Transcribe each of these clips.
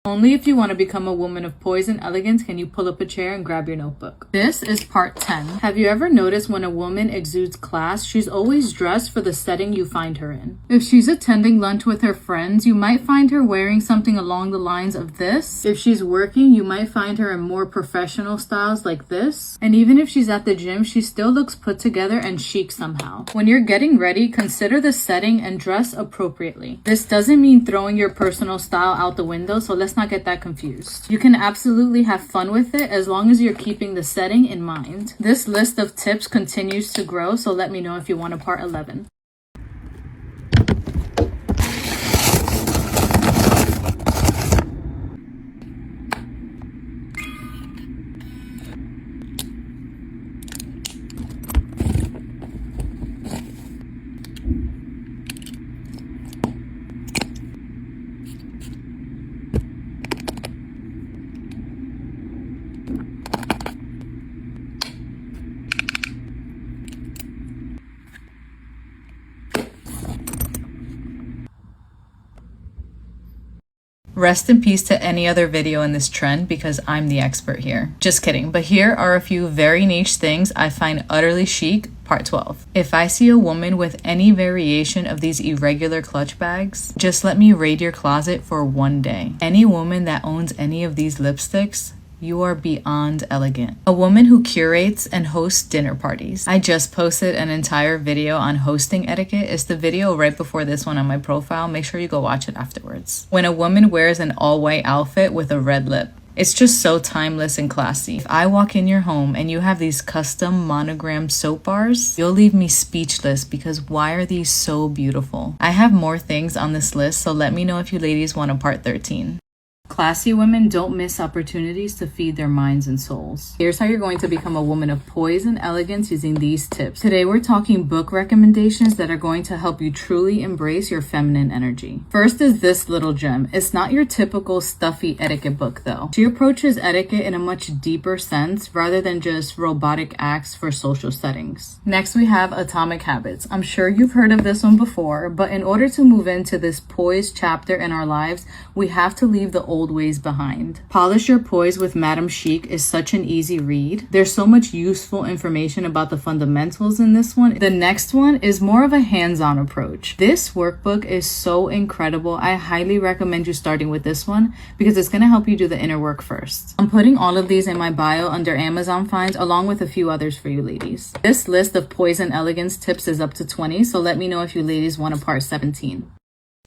Only if you want to become a woman of poise and elegance can you pull up a chair and grab your notebook. This is part 10. Have you ever noticed when a woman exudes class, she's always dressed for the setting you find her in? If she's attending lunch with her friends, you might find her wearing something along the lines of this. If she's working, you might find her in more professional styles like this. And even if she's at the gym, she still looks put together and chic somehow. When you're getting ready, consider the setting and dress appropriately. This doesn't mean throwing your personal style out the window, so let's not get that confused. You can absolutely have fun with it as long as you're keeping the setting in mind. This list of tips continues to grow, so let me know if you want a part 11. Rest in peace to any other video in this trend because I'm the expert here. Just kidding, but here are a few very niche things I find utterly chic, part 12. If I see a woman with any variation of these irregular clutch bags, just let me raid your closet for one day. Any woman that owns any of these lipsticks, you are beyond elegant. A woman who curates and hosts dinner parties. I just posted an entire video on hosting etiquette. It's the video right before this one on my profile. Make sure you go watch it afterwards. When a woman wears an all-white outfit with a red lip, it's just so timeless and classy. If I walk in your home and you have these custom monogrammed soap bars, you'll leave me speechless because why are these so beautiful? I have more things on this list, so let me know if you ladies want a part 13. Classy women don't miss opportunities to feed their minds and souls. Here's how you're going to become a woman of poise and elegance using these tips. Today we're talking book recommendations that are going to help you truly embrace your feminine energy. First is this little gem. It's not your typical stuffy etiquette book though. She approaches etiquette in a much deeper sense rather than just robotic acts for social settings. Next we have Atomic Habits. I'm sure you've heard of this one before, but in order to move into this poise chapter in our lives, we have to leave the old ways behind. Polish Your Poise with Madam Chic is such an easy read. There's so much useful information about the fundamentals in this one. The next one is more of a hands-on approach. This workbook is so incredible. I highly recommend you starting with this one because it's going to help you do the inner work first. I'm putting all of these in my bio under Amazon finds along with a few others for you ladies. This list of poise and elegance tips is up to 20, so let me know if you ladies want a part 17.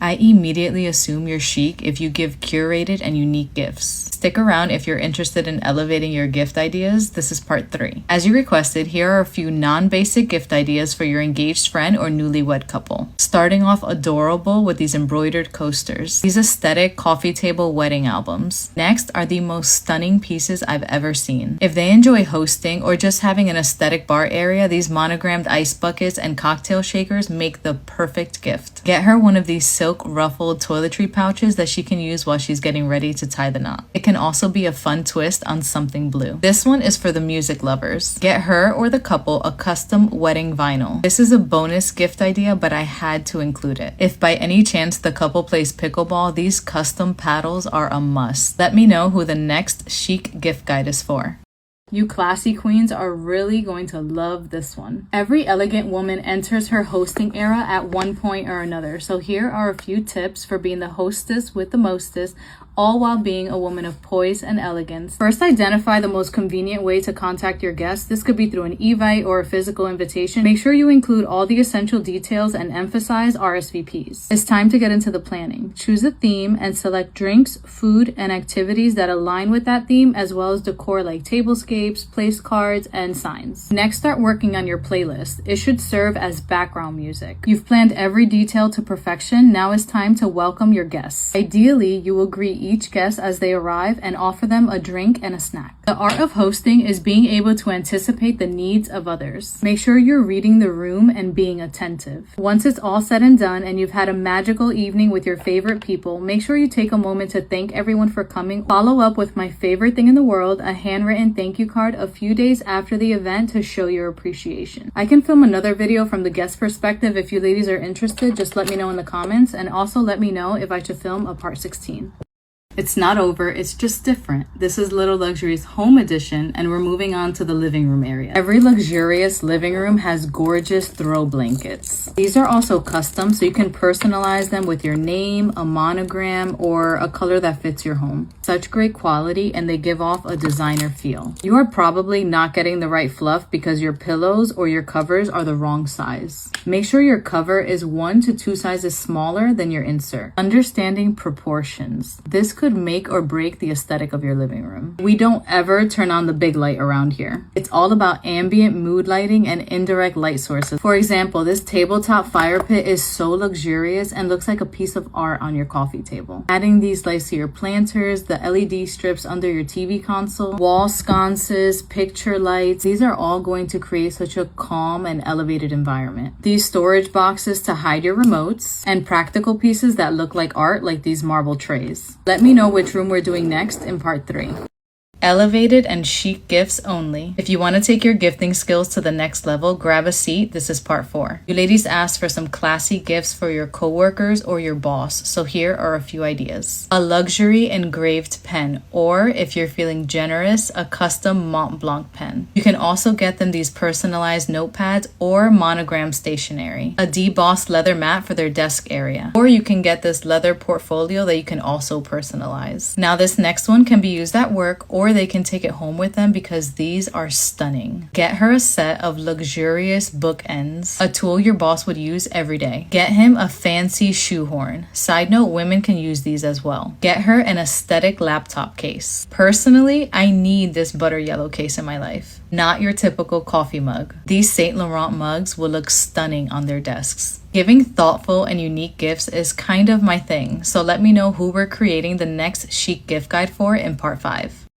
I immediately assume you're chic if you give curated and unique gifts. Stick around if you're interested in elevating your gift ideas. This is part 3. As you requested, here are a few non-basic gift ideas for your engaged friend or newlywed couple. Starting off adorable with these embroidered coasters. These aesthetic coffee table wedding albums. Next are the most stunning pieces I've ever seen. If they enjoy hosting or just having an aesthetic bar area, these monogrammed ice buckets and cocktail shakers make the perfect gift. Get her one of these silk ruffled toiletry pouches that she can use while she's getting ready to tie the knot. It can also be a fun twist on something blue. This one is for the music lovers. Get her or the couple a custom wedding vinyl. This is a bonus gift idea, but I had to include it. If by any chance the couple plays pickleball, these custom paddles are a must. Let me know who the next chic gift guide is for. You classy queens are really going to love this one. Every elegant woman enters her hosting era at one point or another. So here are a few tips for being the hostess with the mostest, all while being a woman of poise and elegance. First, identify the most convenient way to contact your guests. This could be through an evite or a physical invitation. Make sure you include all the essential details and emphasize RSVPs. It's time to get into the planning. Choose a theme and select drinks, food, and activities that align with that theme, as well as decor like tablescapes, place cards, and signs. Next, start working on your playlist. It should serve as background music. You've planned every detail to perfection. Now it's time to welcome your guests. Ideally, you will greet each guest as they arrive and offer them a drink and a snack. The art of hosting is being able to anticipate the needs of others. Make sure you're reading the room and being attentive. Once it's all said and done and you've had a magical evening with your favorite people, make sure you take a moment to thank everyone for coming. Follow up with my favorite thing in the world, a handwritten thank you card a few days after the event to show your appreciation. I can film another video from the guest perspective if you ladies are interested. Just let me know in the comments, and also let me know if I should film a part 16. It's not over, it's just different. This is Little Luxury's home edition, and we're moving on to the living room area. Every luxurious living room has gorgeous throw blankets. These are also custom, so you can personalize them with your name, a monogram, or a color that fits your home. Such great quality, and they give off a designer feel. You are probably not getting the right fluff because your pillows or your covers are the wrong size. Make sure your cover is 1 to 2 sizes smaller than your insert. Understanding proportions. This could make or break the aesthetic of your living room. We don't ever turn on the big light around here. It's all about ambient mood lighting and indirect light sources. For example, this tabletop fire pit is so luxurious and looks like a piece of art on your coffee table. Adding these lights to your planters, the LED strips under your TV console, wall sconces, picture lights, these are all going to create such a calm and elevated environment. These storage boxes to hide your remotes, and practical pieces that look like art, like these marble trays. Let me know which room we're doing next in part 3. Elevated and chic gifts only. If you want to take your gifting skills to the next level, grab a seat. This is part 4. You ladies asked for some classy gifts for your coworkers or your boss, so here are a few ideas. A luxury engraved pen, or if you're feeling generous, a custom Mont Blanc pen. You can also get them these personalized notepads or monogram stationery. A debossed leather mat for their desk area. Or you can get this leather portfolio that you can also personalize. Now this next one can be used at work, or they can take it home with them because these are stunning. Get her a set of luxurious bookends, a tool your boss would use every day. Get him a fancy shoehorn. Side note, women can use these as well. Get her an aesthetic laptop case. Personally, I need this butter yellow case in my life. Not your typical coffee mug. These Saint Laurent mugs will look stunning on their desks. Giving thoughtful and unique gifts is kind of my thing, so let me know who we're creating the next chic gift guide for in part 5.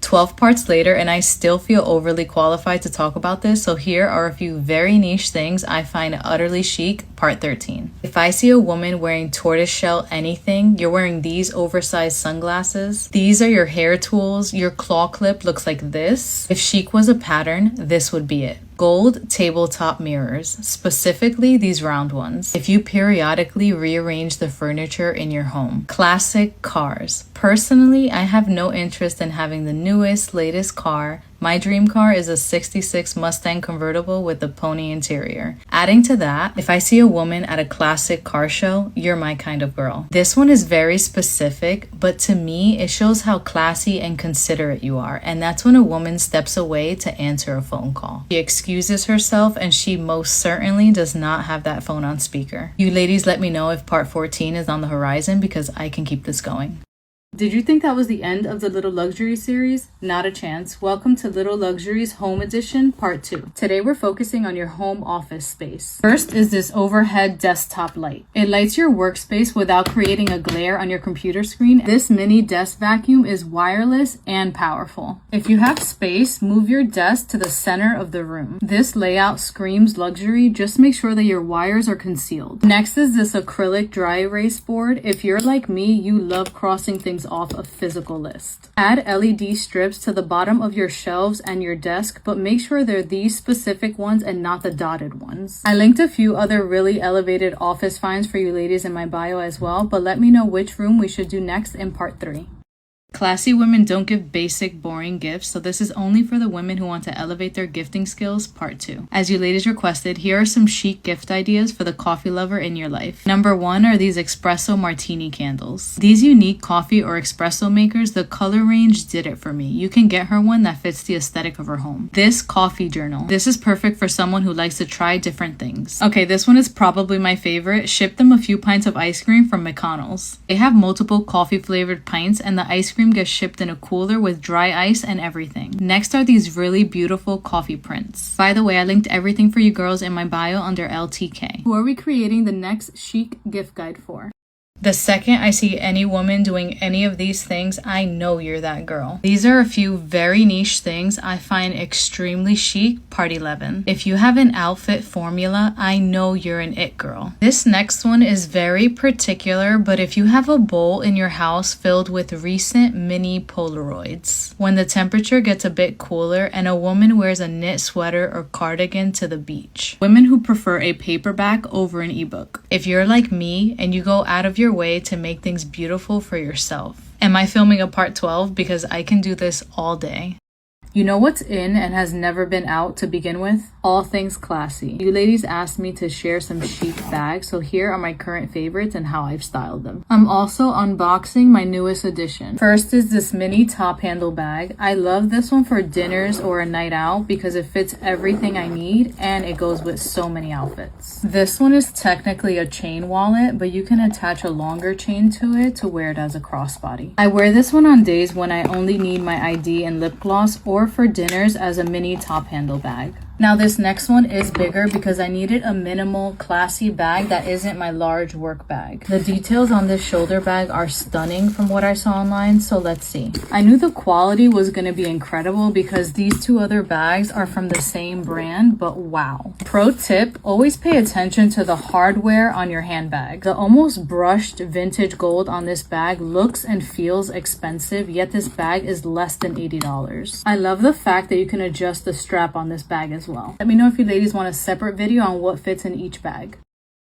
12 parts later, and I still feel overly qualified to talk about this, so here are a few very niche things I find utterly chic, part 13. If I see a woman wearing tortoiseshell anything, you're wearing these oversized sunglasses. These are your hair tools. Your claw clip looks like this. If chic was a pattern, this would be it. Gold tabletop mirrors, specifically these round ones. If you periodically rearrange the furniture in your home. Classic cars. Personally, I have no interest in having the newest, latest car. My dream car is a 66 Mustang convertible with a pony interior. Adding to that, if I see a woman at a classic car show, you're my kind of girl. This one is very specific, but to me, it shows how classy and considerate you are, and that's when a woman steps away to answer a phone call. She excuses herself, and she most certainly does not have that phone on speaker. You ladies let me know if part 14 is on the horizon because I can keep this going. Did you think that was the end of the Little Luxury series? Not a chance. Welcome to Little Luxury's Home Edition Part 2. Today we're focusing on your home office space. First is this overhead desktop light. It lights your workspace without creating a glare on your computer screen. This mini desk vacuum is wireless and powerful. If you have space, move your desk to the center of the room. This layout screams luxury. Just make sure that your wires are concealed. Next is this acrylic dry erase board. If you're like me, you love crossing things off a physical list. Add LED strips to the bottom of your shelves and your desk, but make sure they're these specific ones and not the dotted ones. I linked a few other really elevated office finds for you ladies in my bio as well, but let me know which room we should do next in part 3. Classy women don't give basic, boring gifts, so this is only for the women who want to elevate their gifting skills, part 2. As you ladies requested, here are some chic gift ideas for the coffee lover in your life. Number 1 are these espresso martini candles. These unique coffee or espresso makers, the color range did it for me. You can get her one that fits the aesthetic of her home. This coffee journal. This is perfect for someone who likes to try different things. Okay, this one is probably my favorite. Ship them a few pints of ice cream from McConnell's. They have multiple coffee flavored pints, and the ice cream gets shipped in a cooler with dry ice and everything. Next are these really beautiful coffee prints. By the way, I linked everything for you girls in my bio under LTK. Who are we creating the next chic gift guide for? The second I see any woman doing any of these things, I know you're that girl. These are a few very niche things I find extremely chic, part 11. If you have an outfit formula, I know you're an it girl. This next one is very particular, but if you have a bowl in your house filled with recent mini Polaroids, when the temperature gets a bit cooler and a woman wears a knit sweater or cardigan to the beach. Women who prefer a paperback over an ebook. If you're like me and you go out of your easier way to make things beautiful for yourself. Am I filming a part 12? Because I can do this all day. You know what's in and has never been out to begin with? All things classy. You ladies asked me to share some chic bags, so here are my current favorites and how I've styled them. I'm also unboxing my newest addition. First is this mini top handle bag. I love this one for dinners or a night out because it fits everything I need and it goes with so many outfits. This one is technically a chain wallet, but you can attach a longer chain to it to wear it as a crossbody. I wear this one on days when I only need my ID and lip gloss, or for dinners as a mini top handle bag. Now this next one is bigger because I needed a minimal, classy bag that isn't my large work bag. The details on this shoulder bag are stunning from what I saw online, so let's see. I knew the quality was going to be incredible because these two other bags are from the same brand, but wow. Pro tip, always pay attention to the hardware on your handbag. The almost brushed vintage gold on this bag looks and feels expensive, yet this bag is less than $80. I love the fact that you can adjust the strap on this bag as well. Let me know if you ladies want a separate video on what fits in each bag.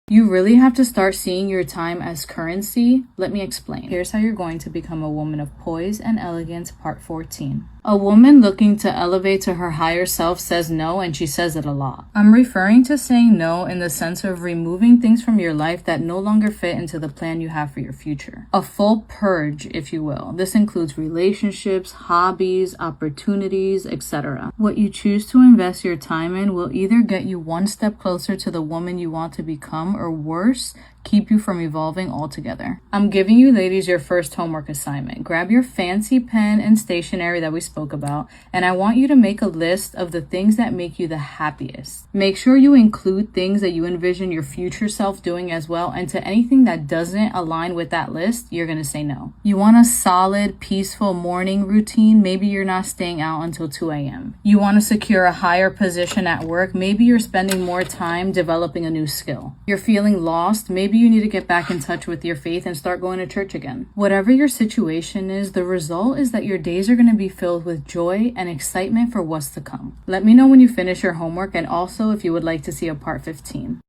You really have to start seeing your time as currency. Let me explain. Here's how you're going to become a woman of poise and elegance, part 14. A woman looking to elevate to her higher self says no, and she says it a lot. I'm referring to saying no in the sense of removing things from your life that no longer fit into the plan you have for your future. A full purge, if you will. This includes relationships, hobbies, opportunities, etc. What you choose to invest your time in will either get you one step closer to the woman you want to become, or worse, keep you from evolving altogether. I'm giving you ladies your first homework assignment. Grab your fancy pen and stationery that we spoke about, and I want you to make a list of the things that make you the happiest. Make sure you include things that you envision your future self doing as well, and to anything that doesn't align with that list, you're gonna say no. You want a solid, peaceful morning routine? Maybe you're not staying out until 2 a.m. You want to secure a higher position at work? Maybe you're spending more time developing a new skill. You're feeling lost? Maybe you need to get back in touch with your faith and start going to church again. Whatever your situation is, the result is that your days are going to be filled with joy and excitement for what's to come. Let me know when you finish your homework, and also if you would like to see a part 15.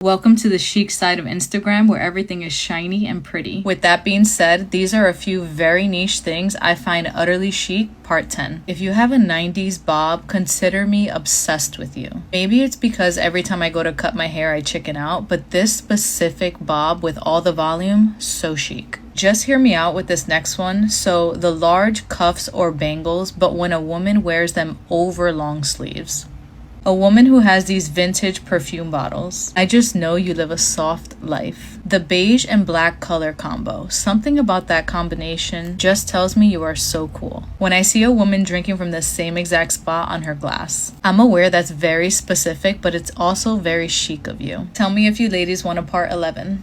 Welcome to the chic side of Instagram, where everything is shiny and pretty. With that being said, these are a few very niche things I find utterly chic, part 10. If you have a 90s bob, consider me obsessed with you. Maybe it's because every time I go to cut my hair, I chicken out, but this specific bob with all the volume, so chic. Just hear me out with this next one. So the large cuffs or bangles, but when a woman wears them over long sleeves. A woman who has these vintage perfume bottles. I just know you live a soft life. The beige and black color combo. Something about that combination just tells me you are so cool. When I see a woman drinking from the same exact spot on her glass, I'm aware that's very specific, but it's also very chic of you. Tell me if you ladies want a part 11.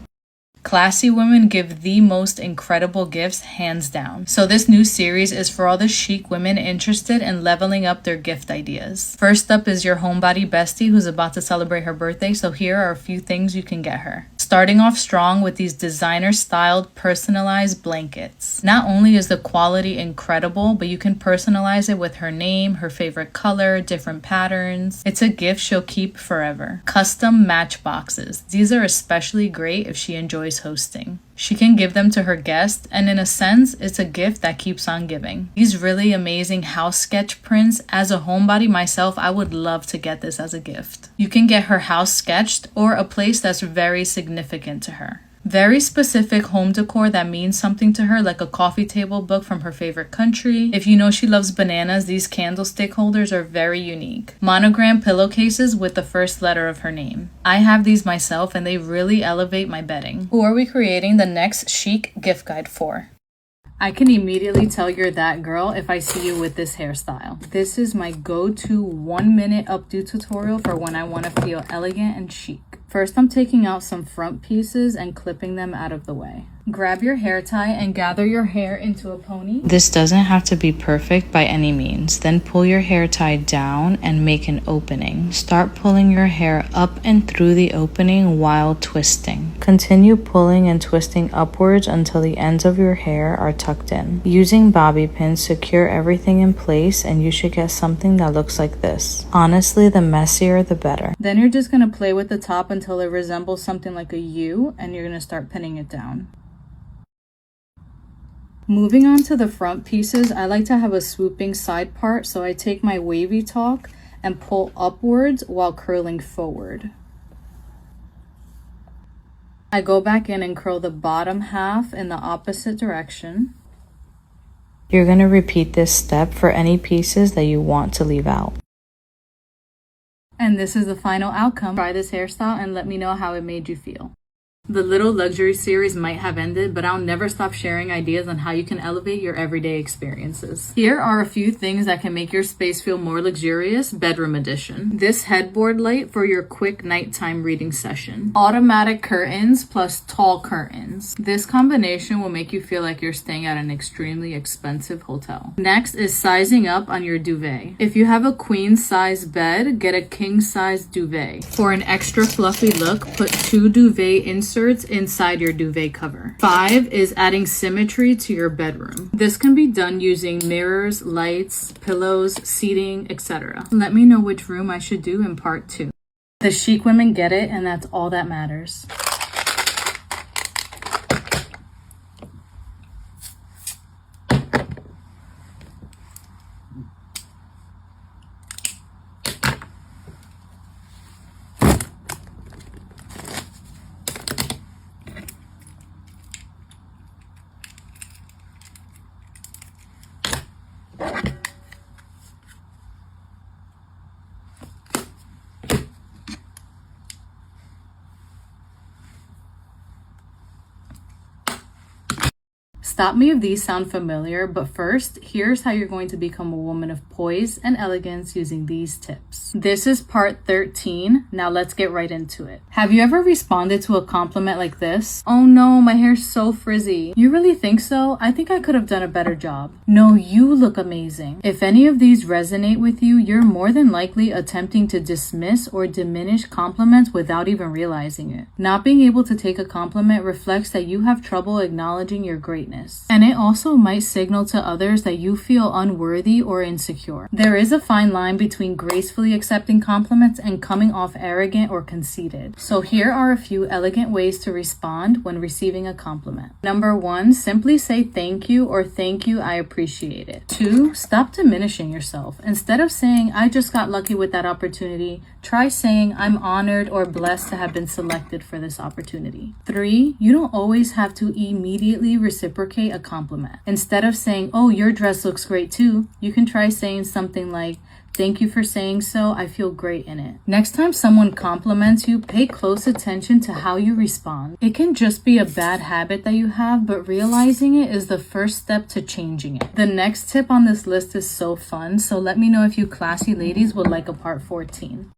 Classy women give the most incredible gifts, hands down. So this new series is for all the chic women interested in leveling up their gift ideas. First up is your homebody bestie who's about to celebrate her birthday, so here are a few things you can get her. Starting off strong with these designer-styled personalized blankets. Not only is the quality incredible, but you can personalize it with her name, her favorite color, different patterns. It's a gift she'll keep forever. Custom matchboxes. These are especially great if she enjoys hosting. She can give them to her guests, and in a sense, it's a gift that keeps on giving. These really amazing house sketch prints. As a homebody myself, I would love to get this as a gift. You can get her house sketched or a place that's very significant to her. Very specific home decor that means something to her, like a coffee table book from her favorite country. If you know she loves bananas, these candlestick holders are very unique. Monogram pillowcases with the first letter of her name. I have these myself and they really elevate my bedding. Who are we creating the next chic gift guide for? I can immediately tell you're that girl if I see you with this hairstyle. This is my go-to 1-minute updo tutorial for when I want to feel elegant and chic. First, I'm taking out some front pieces and clipping them out of the way. Grab your hair tie and gather your hair into a pony. This doesn't have to be perfect by any means. Then pull your hair tie down and make an opening. Start pulling your hair up and through the opening while twisting. Continue pulling and twisting upwards until the ends of your hair are tucked in. Using bobby pins, secure everything in place and you should get something that looks like this. Honestly, the messier the better. Then you're just going to play with the top until it resembles something like a U, and you're going to start pinning it down. Moving on to the front pieces, I like to have a swooping side part, so I take my wavy talk and pull upwards while curling forward. I go back in and curl the bottom half in the opposite direction. You're going to repeat this step for any pieces that you want to leave out. And this is the final outcome. Try this hairstyle and let me know how it made you feel. The little luxury series might have ended, but I'll never stop sharing ideas on how you can elevate your everyday experiences. Here are a few things that can make your space feel more luxurious, bedroom edition. This headboard light for your quick nighttime reading session. Automatic curtains plus tall curtains. This combination will make you feel like you're staying at an extremely expensive hotel. Next is sizing up on your duvet. If you have a queen size bed, get a king size duvet. For an extra fluffy look, put 2 duvet inserts inside your duvet cover. 5 is adding symmetry to your bedroom. This can be done using mirrors, lights, pillows, seating, etc. Let me know which room I should do in part 2. The chic women get it, and that's all that matters. Stop me if these sound familiar, but first, here's how you're going to become a woman of poise and elegance using these tips. This is part 13. Now let's get right into it. Have you ever responded to a compliment like this? "Oh no, my hair's so frizzy." You really think so? I think I could have done a better job. No, you look amazing. If any of these resonate with you, you're more than likely attempting to dismiss or diminish compliments without even realizing it. Not being able to take a compliment reflects that you have trouble acknowledging your greatness. And it also might signal to others that you feel unworthy or insecure. There is a fine line between gracefully accepting compliments and coming off arrogant or conceited. So here are a few elegant ways to respond when receiving a compliment. Number 1, simply say thank you or thank you, I appreciate it. 2, stop diminishing yourself. Instead of saying I just got lucky with that opportunity, try saying I'm honored or blessed to have been selected for this opportunity. 3, you don't always have to immediately reciprocate a compliment. Instead of saying, "Oh, your dress looks great too," you can try saying something like, "Thank you for saying so, I feel great in it." Next time someone compliments you, pay close attention to how you respond. It can just be a bad habit that you have, but realizing it is the first step to changing it. The next tip on this list is so fun, so let me know if you classy ladies would like a part 14.